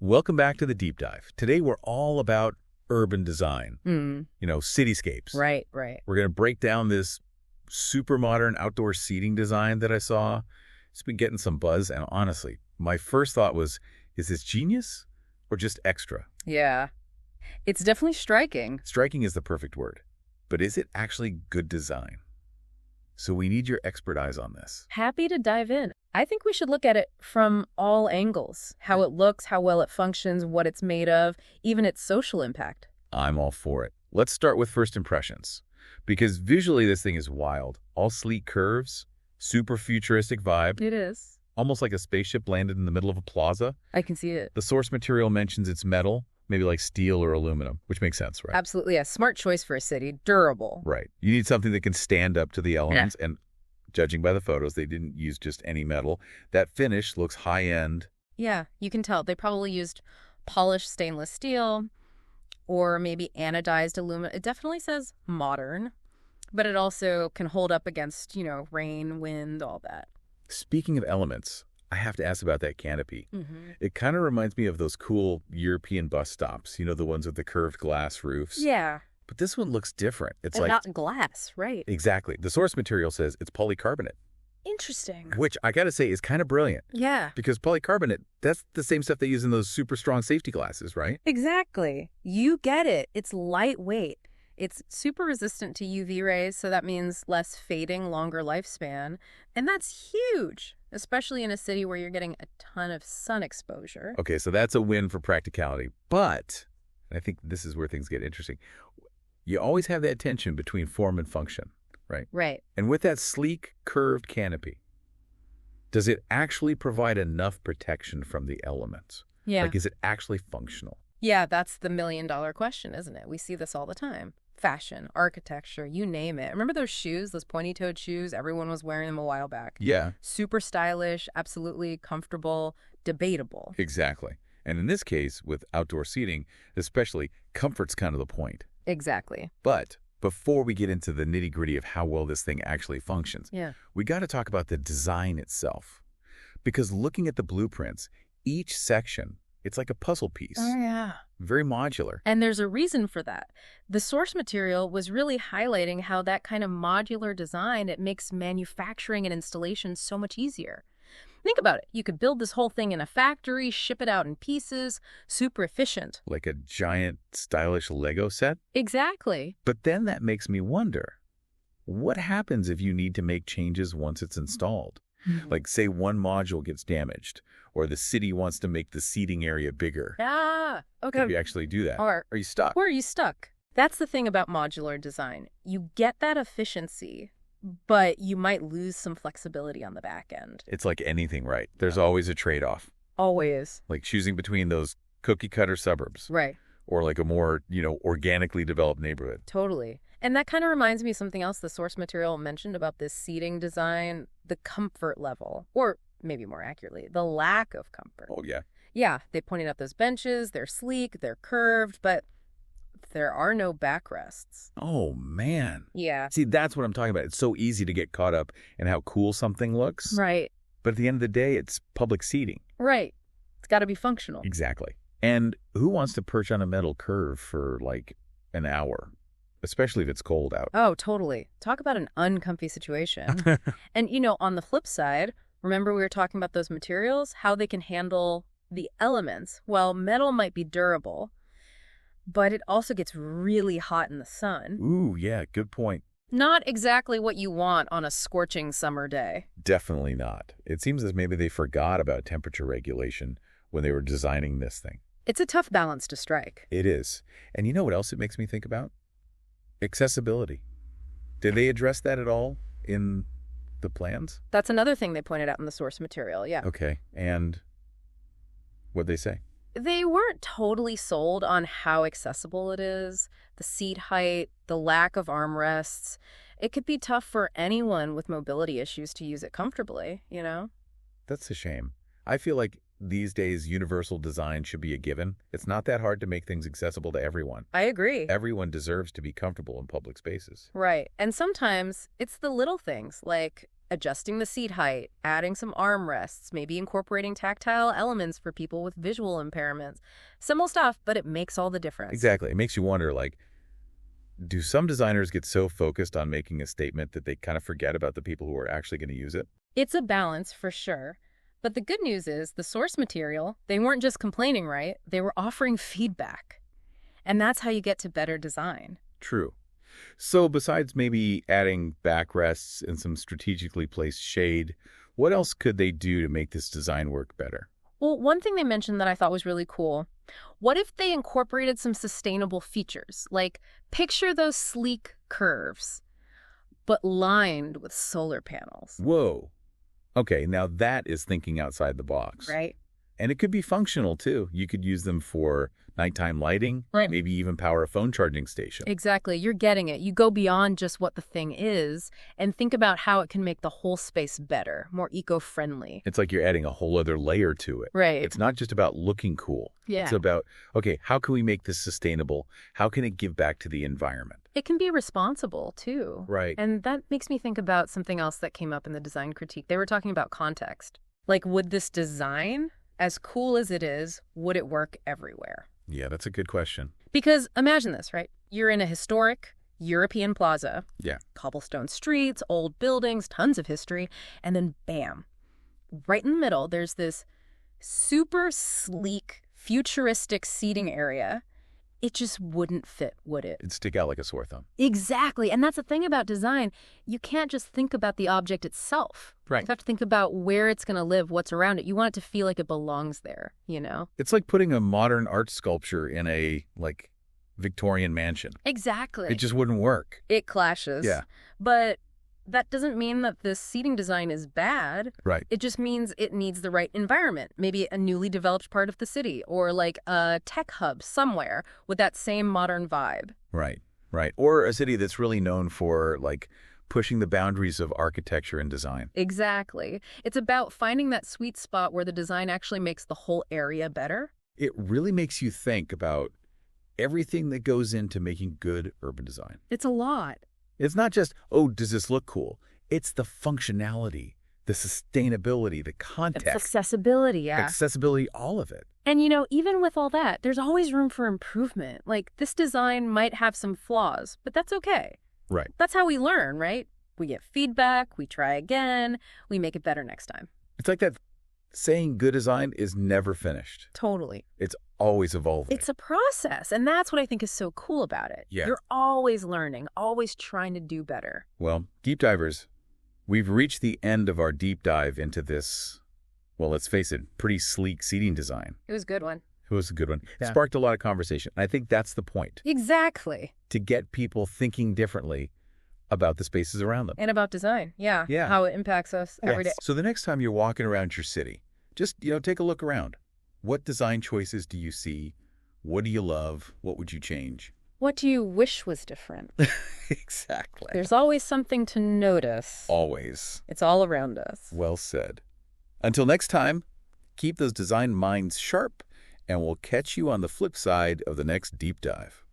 Welcome back to the Deep Dive. Today we're all about urban design, Mm, cityscapes. right, right. We're going to break down this super modern outdoor seating design that I saw. It's been getting some buzz, and honestly, my first thought was, is this genius or just extra? Yeah. It's definitely striking. Striking is the perfect word, but is it actually good design? So we need your expert eyes on this. Happy to dive in. I think we should look at it from all angles. How it looks, how well it functions, what it's made of, even its social impact. I'm all for it. Let's start with first impressions, because visually this thing is wild. All sleek curves, super futuristic vibe, It is. almost like a spaceship landed in the middle of a plaza. I can see it. The source material mentions it's metal, maybe like steel or aluminum, which makes sense, right? Absolutely a smart choice for a city. Durable. Right. You need something that can stand up to the elements, and judging by the photos, they didn't use just any metal. That finish looks high-end. Yeah, you can tell. They probably used polished stainless steel or maybe anodized aluminum. It definitely says modern, but it also can hold up against, rain, wind, all that. Speaking of elements, I have to ask about that canopy. Mm-hmm. It kind of reminds me of those cool European bus stops, the ones with the curved glass roofs. Yeah. But this one looks different. It's And like... not glass, right? Exactly. The source material says it's polycarbonate, Interesting. which I got to say is kind of brilliant. Yeah. Because polycarbonate, that's the same stuff they use in those super strong safety glasses, right? Exactly. You get it. It's lightweight. It's super resistant to UV rays, so that means less fading, longer lifespan. And that's huge, especially in a city where you're getting a ton of sun exposure. Okay, so that's a win for practicality. But, and I think this is where things get interesting, you always have that tension between form and function, right? Right. And with that sleek, curved canopy, does it actually provide enough protection from the elements? Yeah. Like, is it actually functional? Yeah, that's the million-dollar question, isn't it? We see this all the time. Fashion, architecture, you name it. Remember those shoes, those pointy-toed shoes? Everyone was wearing them a while back. Yeah. Super stylish, absolutely comfortable, debatable. Exactly. And in this case, with outdoor seating, especially, comfort's kind of the point. Exactly. But before we get into the nitty-gritty of how well this thing actually functions, Yeah. we got to talk about the design itself. Because looking at the blueprints, each section, it's like a puzzle piece. Oh, yeah. Very modular. And there's a reason for that. The source material was really highlighting how that kind of modular design, it makes manufacturing and installation so much easier. Think about it. You could build this whole thing in a factory, ship it out in pieces, super efficient. Like a giant, stylish Lego set. Exactly. But then that makes me wonder, what happens if you need to make changes once it's installed? Like, say one module gets damaged, or the city wants to make the seating area bigger. Ah, If okay. you actually do that, Or are you stuck? are you stuck? That's the thing about modular design. You get that efficiency, but you might lose some flexibility on the back end. It's like anything, right? There's always a trade-off. Always. Like choosing between those cookie-cutter suburbs Right. or like a more, organically developed neighborhood. Totally. And that kind of reminds me of something else the source material mentioned about this seating design, the comfort level, or maybe more accurately, the lack of comfort. Oh, yeah. Yeah, they pointed out those benches, they're sleek, they're curved, but there are no backrests. Oh, man. Yeah. See, that's what I'm talking about. It's so easy to get caught up in how cool something looks. Right. But at the end of the day, it's public seating. Right. It's got to be functional. Exactly. And who wants to perch on a metal curve for like an hour, especially if it's cold out? Oh, totally. Talk about an uncomfy situation. And, on the flip side, remember we were talking about those materials, how they can handle the elements. Well, metal might be durable, but it also gets really hot in the sun. Ooh, yeah, good point. Not exactly what you want on a scorching summer day. Definitely not. It seems as maybe they forgot about temperature regulation when they were designing this thing. It's a tough balance to strike. It is. And you know what else it makes me think about? Accessibility. Did they address that at all in the plans? That's another thing they pointed out in the source material, yeah. Okay. And what'd they say? They weren't totally sold on how accessible it is, the seat height, the lack of armrests. It could be tough for anyone with mobility issues to use it comfortably, That's a shame. I feel like these days universal design should be a given. It's not that hard to make things accessible to everyone. I agree. Everyone deserves to be comfortable in public spaces. Right. And sometimes it's the little things like adjusting the seat height, adding some armrests, maybe incorporating tactile elements for people with visual impairments. Simple stuff, but it makes all the difference. Exactly. It makes you wonder, like, do some designers get so focused on making a statement that they kind of forget about the people who are actually going to use it? It's a balance for sure. But the good news is the source material, they weren't just complaining, right? They were offering feedback. And that's how you get to better design. True. So besides maybe adding backrests and some strategically placed shade, what else could they do to make this design work better? Well, one thing they mentioned that I thought was really cool, what if they incorporated some sustainable features? Like, picture those sleek curves, but lined with solar panels. Whoa. Okay, now that is thinking outside the box. Right? And it could be functional, too. You could use them for nighttime lighting, Right. maybe even power a phone charging station. Exactly. You're getting it. You go beyond just what the thing is and think about how it can make the whole space better, more eco-friendly. It's like you're adding a whole other layer to it. Right. It's not just about looking cool. Yeah. It's about, okay, how can we make this sustainable? How can it give back to the environment? It can be responsible, too. Right. And that makes me think about something else that came up in the design critique. They were talking about context. Like, would this design, as cool as it is, would it work everywhere? Yeah, that's a good question. Because imagine this, right? You're in a historic European plaza. Yeah. Cobblestone streets, old buildings, tons of history. And then bam, right in the middle, there's this super sleek, futuristic seating area. It just wouldn't fit, would it? It'd stick out like a sore thumb. Exactly. And that's the thing about design. You can't just think about the object itself. Right. You have to think about where it's going to live, what's around it. You want it to feel like it belongs there, you know? It's like putting a modern art sculpture in a, like, Victorian mansion. Exactly. It just wouldn't work. It clashes. Yeah. But that doesn't mean that this seating design is bad. Right. It just means it needs the right environment, maybe a newly developed part of the city or like a tech hub somewhere with that same modern vibe. Right. Right. Or a city that's really known for, like, pushing the boundaries of architecture and design. Exactly. It's about finding that sweet spot where the design actually makes the whole area better. It really makes you think about everything that goes into making good urban design. It's a lot. It's not just, oh, does this look cool? It's the functionality, the sustainability, the It's context, accessibility, yeah. accessibility, all of it. And, you know, even with all that, there's always room for improvement. Like, this design might have some flaws, but that's okay. Right. That's how we learn, right? We get feedback, we try again, we make it better next time. It's like that saying good design is never finished. Totally. It's always evolving. It's a process, and that's what I think is so cool about it. Yeah. You're always learning, always trying to do better. Well, deep divers, we've reached the end of our deep dive into this, well, let's face it, pretty sleek seating design. It was a good one. It was a good one. Yeah. It sparked a lot of conversation. And I think that's the point, Exactly. to get people thinking differently about the spaces around them. And about design. Yeah. Yeah. How it impacts us every day. So the next time you're walking around your city, just, take a look around. What design choices do you see? What do you love? What would you change? What do you wish was different? Exactly. There's always something to notice. Always. It's all around us. Well said. Until next time, keep those design minds sharp, and we'll catch you on the flip side of the next deep dive.